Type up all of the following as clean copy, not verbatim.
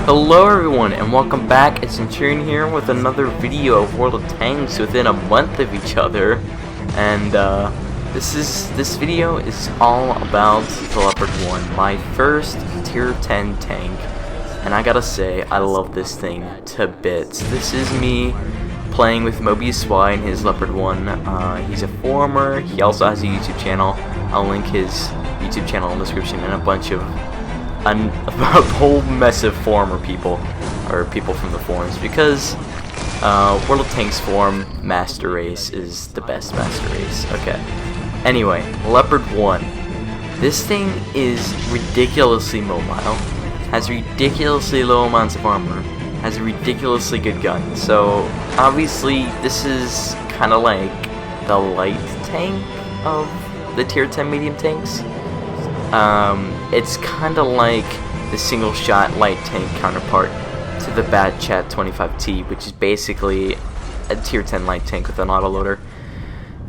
Hello everyone and welcome back. It's NATZure here with another video of World of Tanks within a month of each other. And this video is all about the Leopard 1, my first tier 10 tank. And I gotta say, I love this thing to bits. This is me playing with Mobius Y and his Leopard 1. He's a forumer. He also has a YouTube channel. I'll link his YouTube channel in the description and a bunch of a whole mess of forumer people, or people from the forums, because World of Tanks forum master race is the best master race. Okay. Anyway, Leopard 1. This thing is ridiculously mobile, has ridiculously low amounts of armor, has a ridiculously good gun. So obviously this is kind of like the light tank of the tier 10 medium tanks. It's kind of like the single shot light tank counterpart to the Bat Chat 25T, which is basically a tier 10 light tank with an autoloader.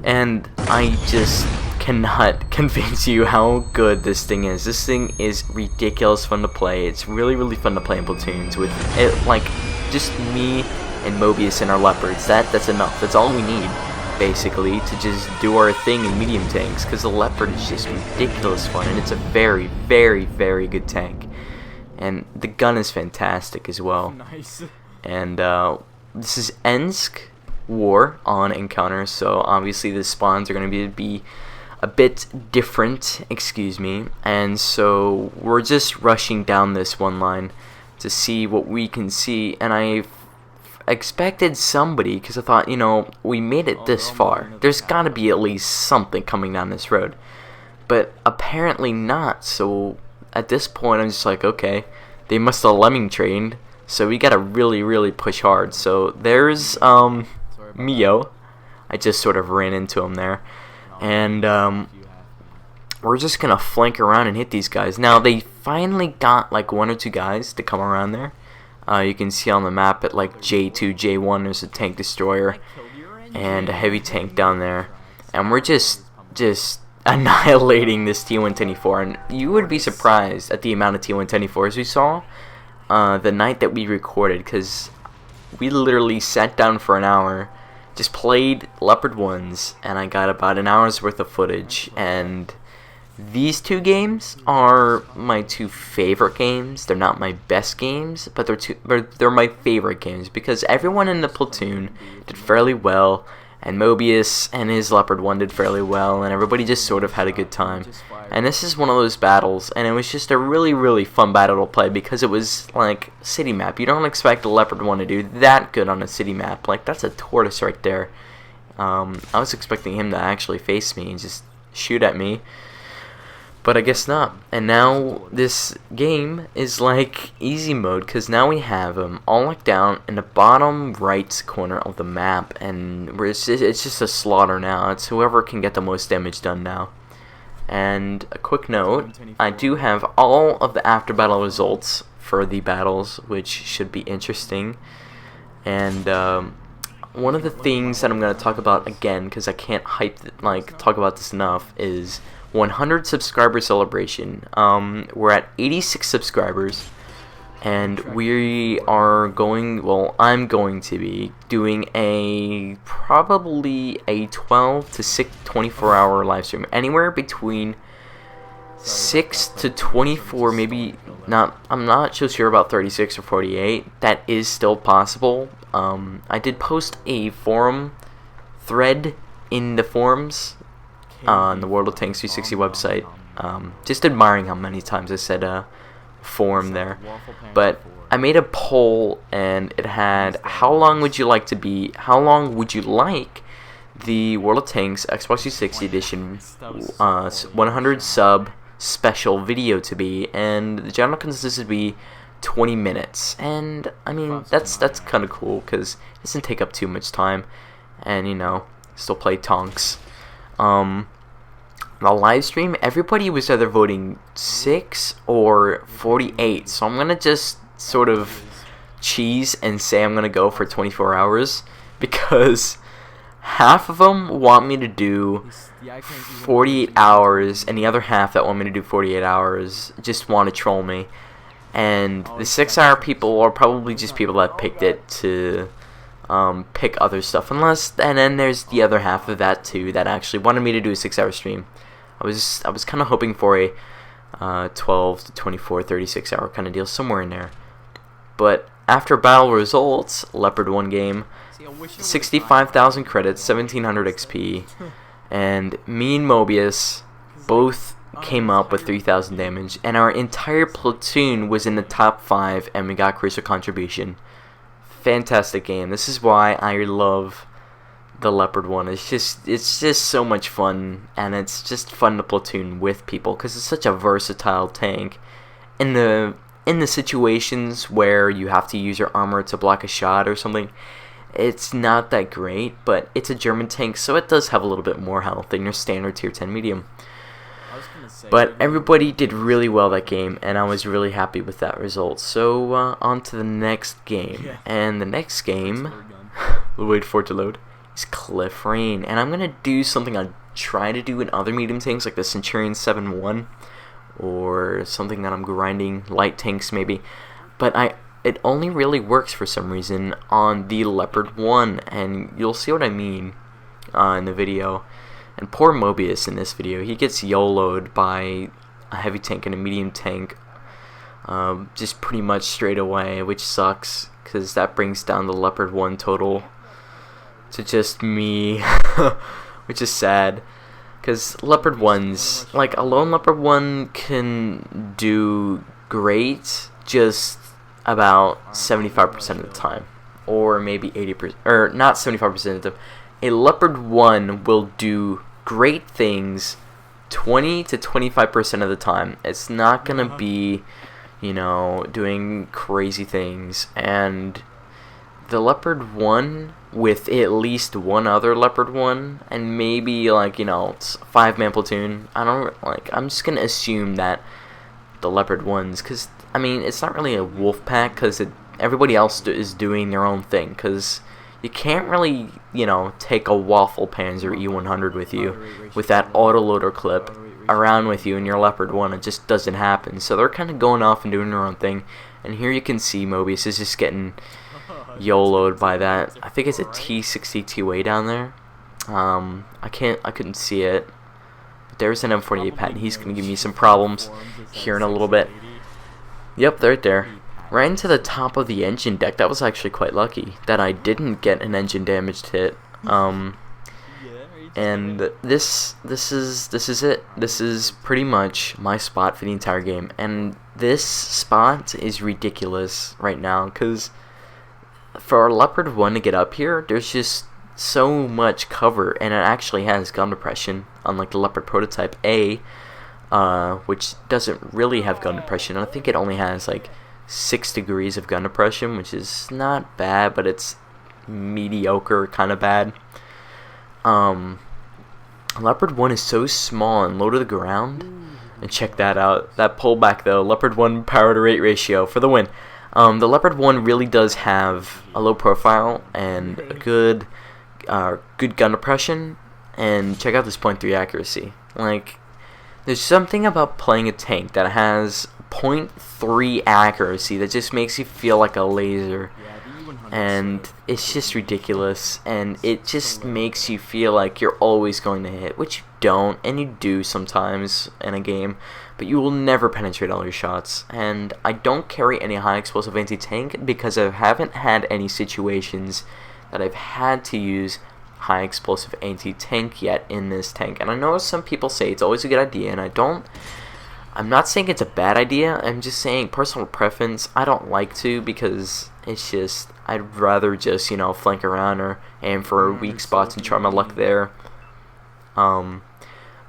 And I just cannot convince you how good this thing is. This thing is ridiculous fun to play. It's really fun to play in platoons with it, like just me and Mobius and our Leopards. That's enough. That's all we need, basically, to just do our thing in medium tanks, because the Leopard is just ridiculous fun, and it's a very good tank, and the gun is fantastic as well. Nice. And this is NATZure on Encounter, so obviously the spawns are going to be a bit different, excuse me, and so we're just rushing down this one line to see what we can see. And I expected somebody, because I thought, you know, we made it this far, there's got to be at least something coming down this road, but apparently not. So at this point I'm just like, okay, they must have lemming trained, so we gotta really push hard. So there's Mio. I just sort of ran into him there, and we're just gonna flank around and hit these guys. Now they finally got like one or two guys to come around there. You can see on the map at like J2, J1, there's a tank destroyer and a heavy tank down there, and we're just annihilating this T124. And you would be surprised at the amount of T124s we saw the night that we recorded, because we literally sat down for an hour, just played Leopard 1s, and I got about an hour's worth of footage. And these two games are my two favorite games. They're not my best games, but they're my favorite games, because everyone in the platoon did fairly well, and Mobius and his Leopard 1 did fairly well, and everybody just sort of had a good time. And this is one of those battles, and it was just a really fun battle to play, because it was like city map. You don't expect a Leopard 1 to do that good on a city map. Like, that's a tortoise right there. I was expecting him to actually face me and just shoot at me, but I guess not. And now this game is like easy mode, because now we have them all like down in the bottom right corner of the map, and it's just a slaughter now. It's whoever can get the most damage done now. And a quick note, I do have all of the after battle results for the battles, which should be interesting. And one of the things that I'm going to talk about again, because I can't talk about this enough, is 100 subscriber celebration. We're at 86 subscribers, and we are going, well, I'm going to be doing probably a 12 to 24 hour live stream, anywhere between 6 to 24, maybe not. I'm not so sure about 36 or 48. That is still possible. I did post a forum thread in the forums on the World of Tanks 360 website, just admiring how many times I said forum there. But I made a poll, and it had, how long would you like the World of Tanks Xbox 360 edition 100 sub special video to be? And the general consensus would be 20 minutes. And I mean, that's kind of cool, because it doesn't take up too much time, and you know, still play Tonks. The live stream, everybody was either voting 6 or 48, so I'm gonna just sort of cheese and say I'm gonna go for 24 hours, because half of them want me to do 48 hours, and the other half that want me to do 48 hours just want to troll me. And the 6-hour people are probably just people that picked it to pick other stuff, and then there's the other half of that too that actually wanted me to do a 6-hour stream. I was kind of hoping for a 12 to 24, 36 hour kind of deal, somewhere in there. But after battle results, Leopard won game, 65,000 credits, 1700 XP, and me and Mobius both came up with 3,000 damage, and our entire platoon was in the top 5, and we got crucial contribution. Fantastic game. This is why I love the Leopard one. It's just so much fun, and it's just fun to platoon with people because it's such a versatile tank. In the situations where you have to use your armor to block a shot or something, it's not that great, but it's a German tank, so it does have a little bit more health than your standard tier 10 medium. But everybody did really well that game, and I was really happy with that result. So on to the next game, and the next game, we'll wait for it to load, is Cliff Rain, and I'm gonna do something I try to do in other medium tanks like the Centurion 7-1, or something that I'm grinding light tanks maybe, but it only really works for some reason on the Leopard 1, and you'll see what I mean in the video. And poor Mobius in this video, he gets YOLO'd by a heavy tank and a medium tank just pretty much straight away, which sucks because that brings down the Leopard 1 total to just me, which is sad because Leopard 1's, like, a lone Leopard 1 can do great just about 75% of the time, or maybe 80%, or not 75% of the time. A Leopard 1 will do great things 20 to 25% of the time. It's not gonna be, you know, doing crazy things. And the Leopard 1 with at least one other Leopard 1 and maybe, like, you know, 5-man platoon, I'm just gonna assume that the Leopard 1s, because I mean it's not really a wolf pack because everybody else is doing their own thing, because you can't really, you know, take a Waffle Panzer E100 with you with that autoloader clip around with you in your Leopard 1. It just doesn't happen. So they're kind of going off and doing their own thing. And here you can see Mobius is just getting YOLO'd by that. I think it's a T62A down there. I couldn't see it. But there's an M48 patent. He's going to give me some problems here in a little bit. Yep, they're right there. Right into the top of the engine deck. That was actually quite lucky that I didn't get an engine damaged hit. And this is it. This is pretty much my spot for the entire game. And this spot is ridiculous right now because for a Leopard 1 to get up here, there's just so much cover, and it actually has gun depression, unlike the Leopard Prototype A, which doesn't really have gun depression. I think it only has like 6 degrees of gun depression, which is not bad, but it's mediocre kind of bad. Leopard 1 is so small and low to the ground, and check that out. That pullback though, Leopard 1 power to rate ratio for the win. The Leopard 1 really does have a low profile and a good gun depression, and check out this .3 accuracy. Like, there's something about playing a tank that has .3 accuracy that just makes you feel like a laser, and it's just ridiculous, and it just makes you feel like you're always going to hit, which you don't, and you do sometimes in a game, but you will never penetrate all your shots. And I don't carry any high explosive anti-tank because I haven't had any situations that I've had to use high explosive anti-tank yet in this tank. And I know some people say it's always a good idea, and I'm not saying it's a bad idea. I'm just saying personal preference. I don't like to, because it's just, I'd rather just, you know, flank around or aim for weak spots and try my luck there.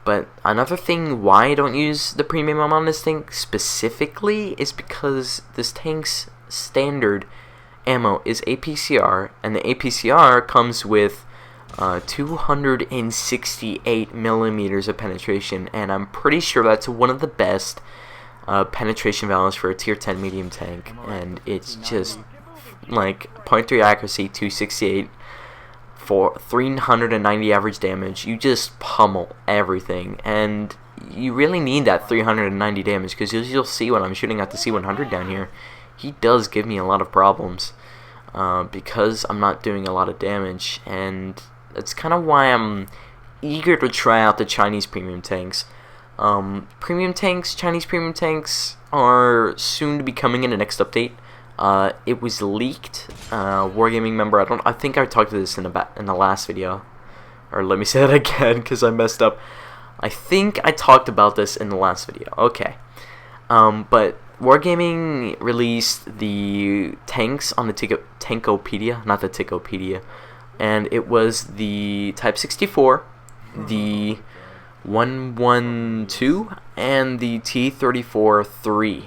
But another thing why I don't use the premium ammo on this tank specifically is because this tank's standard ammo is APCR, and the APCR comes with 268 millimeters of penetration, and I'm pretty sure that's one of the best penetration values for a tier 10 medium tank, and it's just like .3 accuracy, 268 for 390 average damage. You just pummel everything, and you really need that 390 damage, because you'll see when I'm shooting at the C100 down here, he does give me a lot of problems because I'm not doing a lot of damage, and that's kind of why I'm eager to try out the Chinese premium tanks. Chinese premium tanks are soon to be coming in the next update. It was leaked. Wargaming member, I think I talked to this in the last video, or let me say that again because I messed up. I think I talked about this in the last video. Okay, but Wargaming released the tanks on the Tankopedia, not the Tickopedia, and it was the Type 64, the 112, and the T-34-3.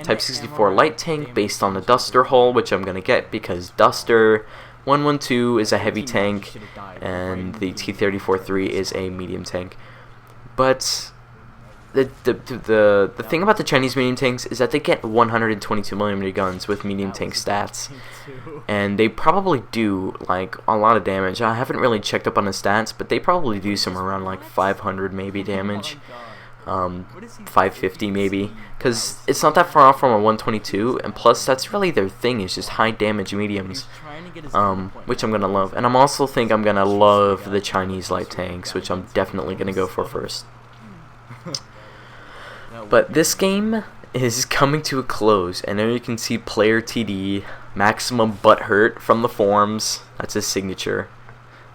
Type 64 light tank based on the Duster hull, which I'm gonna get because Duster. 112 is a heavy tank, and the T-34-3 is a medium tank. But the thing about the Chinese medium tanks is that they get 122mm guns with medium tank stats, and they probably do like a lot of damage. I haven't really checked up on the stats, but they probably do somewhere around like 500 maybe damage, 550 maybe, because it's not that far off from a 122, and plus that's really their thing, is just high damage mediums, which I'm gonna love. And I'm also think I'm gonna love the Chinese light tanks, which I'm definitely gonna go for first. But this game is coming to a close, and there you can see player TD Maximum Butthurt from the forums. That's his signature,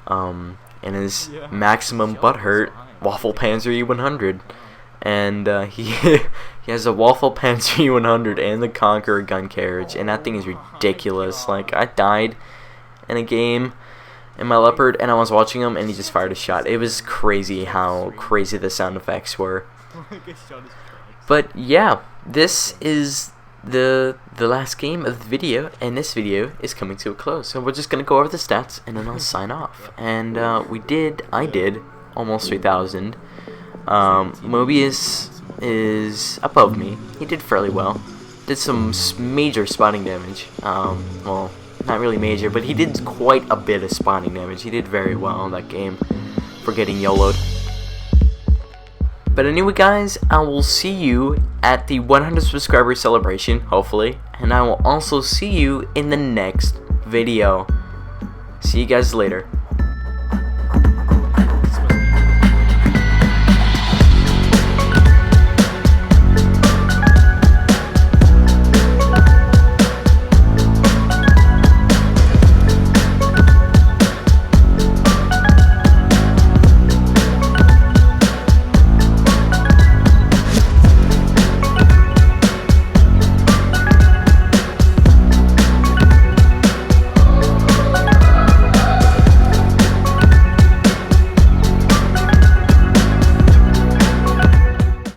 and his Maximum Butthurt Waffle Panzer E100, and he has a Waffle Panzer E100 and the Conqueror gun carriage, and that thing is ridiculous. Like, I died in a game in my Leopard, and I was watching him, and he just fired a shot. It was crazy how crazy the sound effects were. But yeah, this is the last game of the video, and this video is coming to a close. So we're just gonna go over the stats, and then I'll sign off. And I did almost 3,000. Mobius is above me. He did fairly well. Did some major spotting damage. Well, not really major, but he did quite a bit of spotting damage. He did very well in that game for getting YOLO'd. But anyway, guys, I will see you at the 100 subscriber celebration, hopefully, and I will also see you in the next video. See you guys later.